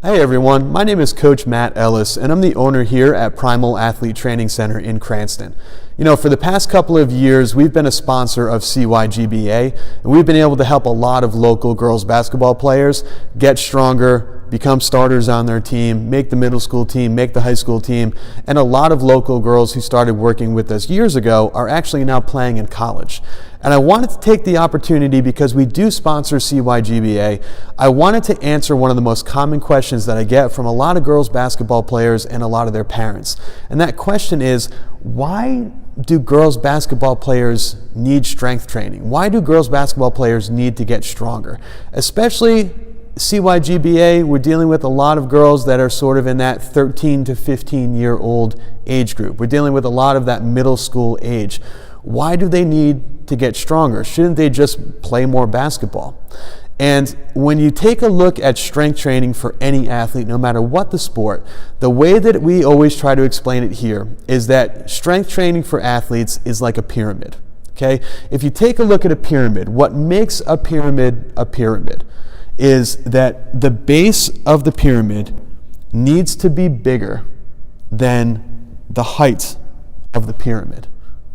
Hey everyone, my name is Coach Matt Ellis and I'm the owner here at Primal Athlete Training Center in Cranston. You know, for the past couple of years, we've been a sponsor of CYGBA and we've been able to help a lot of local girls basketball players get stronger, become starters on their team, make the middle school team, make the high school team, and a lot of local girls who started working with us years ago are actually now playing in college. And I wanted to take the opportunity, because we do sponsor CYGBA, I wanted to answer one of the most common questions that I get from a lot of girls basketball players and a lot of their parents. And that question is, why do girls basketball players need strength training? Why do girls basketball players need to get stronger? Especially CYGBA, we're dealing with a lot of girls that are sort of in that 13 to 15-year-old age group. We're dealing with a lot of that middle school age. Why do they need to get stronger? Shouldn't they just play more basketball? And when you take a look at strength training for any athlete, no matter what the sport, the way that we always try to explain it here is that strength training for athletes is like a pyramid. Okay? If you take a look at a pyramid, what makes a pyramid is that the base of the pyramid needs to be bigger than the height of the pyramid.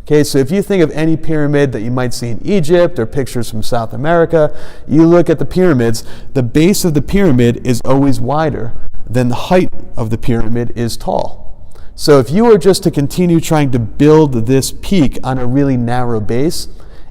Okay, so if you think of any pyramid that you might see in Egypt or pictures from South America, you look at the pyramids, the base of the pyramid is always wider than the height of the pyramid is tall. So if you were just to continue trying to build this peak on a really narrow base,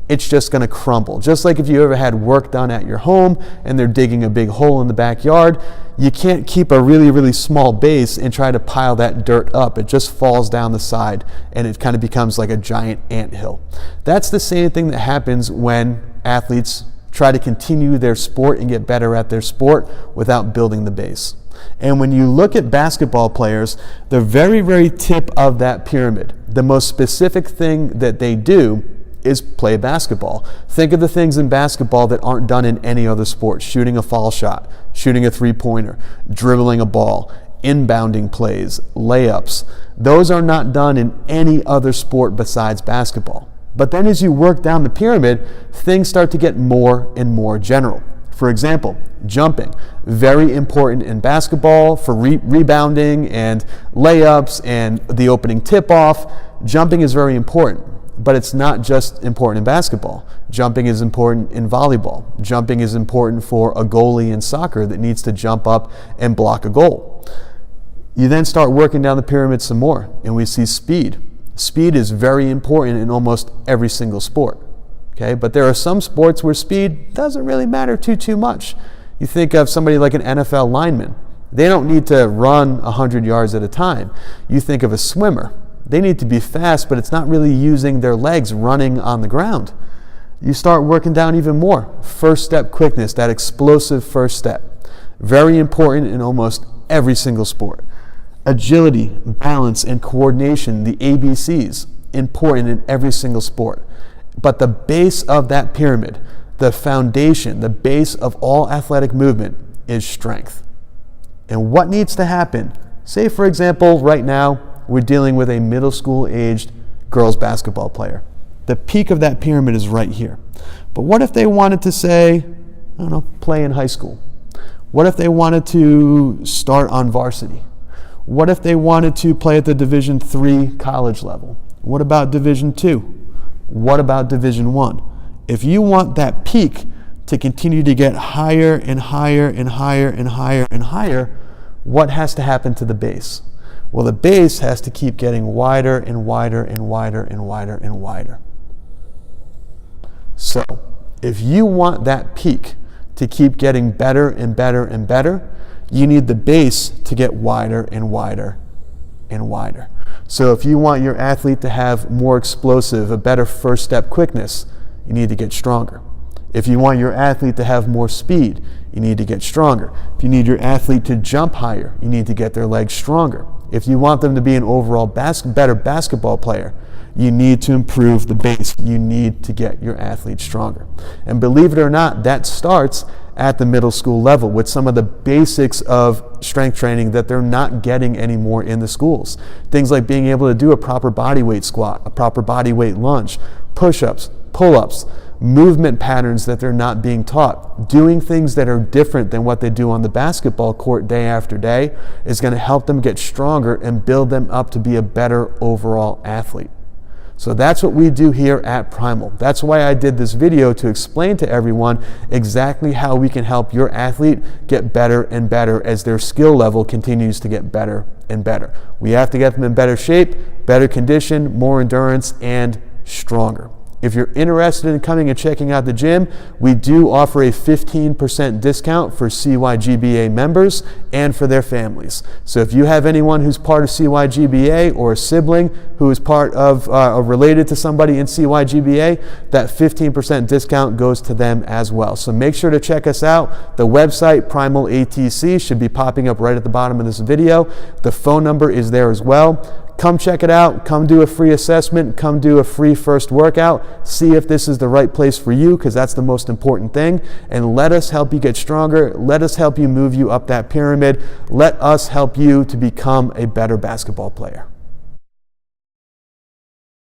it's just going to crumble. Just like if you ever had work done at your home and they're digging a big hole in the backyard, you can't keep a really, really small base and try to pile that dirt up. It just falls down the side and it kind of becomes like a giant anthill. That's the same thing that happens when athletes try to continue their sport and get better at their sport without building the base. And when you look at basketball players, the very, very tip of that pyramid, the most specific thing that they do is play basketball. Think of the things in basketball that aren't done in any other sport. Shooting a foul shot, shooting a three-pointer, dribbling a ball, inbounding plays, layups. Those are not done in any other sport besides basketball. But then as you work down the pyramid, things start to get more and more general. For example, jumping, very important in basketball for rebounding and layups and the opening tip-off. Jumping is very important. But it's not just important in basketball. Jumping is important in volleyball. Jumping is important for a goalie in soccer that needs to jump up and block a goal. You then start working down the pyramid some more, and we see speed. Speed is very important in almost every single sport. Okay? But there are some sports where speed doesn't really matter too much. You think of somebody like an NFL lineman. They don't need to run 100 yards at a time. You think of a swimmer. They need to be fast, but it's not really using their legs running on the ground. You start working down even more. First step quickness, that explosive first step. Very important in almost every single sport. Agility, balance, and coordination, the ABCs, important in every single sport. But the base of that pyramid, the foundation, the base of all athletic movement is strength. And what needs to happen? Say, for example, right now, we're dealing with a middle school aged girls basketball player. The peak of that pyramid is right here. But what if they wanted to say, I don't know, play in high school? What if they wanted to start on varsity? What if they wanted to play at the Division III college level? What about Division II? What about Division I? If you want that peak to continue to get higher and higher and higher and higher and higher, what has to happen to the base? Well, the base has to keep getting wider and wider and wider and wider and wider. So, if you want that peak to keep getting better and better and better, you need the base to get wider and wider and wider. So if you want your athlete to have more explosive, a better first step quickness, you need to get stronger. If you want your athlete to have more speed, you need to get stronger. If you need your athlete to jump higher, you need to get their legs stronger. If you want them to be an overall better basketball player, you need to improve the base. You need to get your athlete stronger. And believe it or not, that starts at the middle school level with some of the basics of strength training that they're not getting anymore in the schools. Things like being able to do a proper body weight squat, a proper body weight lunge, push-ups, pull-ups, movement patterns that they're not being taught, doing things that are different than what they do on the basketball court day after day is going to help them get stronger and build them up to be a better overall athlete. So that's what we do here at Primal. That's why I did this video, to explain to everyone exactly how we can help your athlete get better and better as their skill level continues to get better and better. We have to get them in better shape, better condition, more endurance, and stronger. If you're interested in coming and checking out the gym, we do offer a 15% discount for CYGBA members and for their families. So if you have anyone who's part of CYGBA or a sibling who is part of related to somebody in CYGBA, that 15% discount goes to them as well. So make sure to check us out. The website, Primal ATC, should be popping up right at the bottom of this video. The phone number is there as well. Come check it out, come do a free assessment, come do a free first workout, see if this is the right place for you, because that's the most important thing, and let us help you get stronger, let us help you move you up that pyramid, let us help you to become a better basketball player.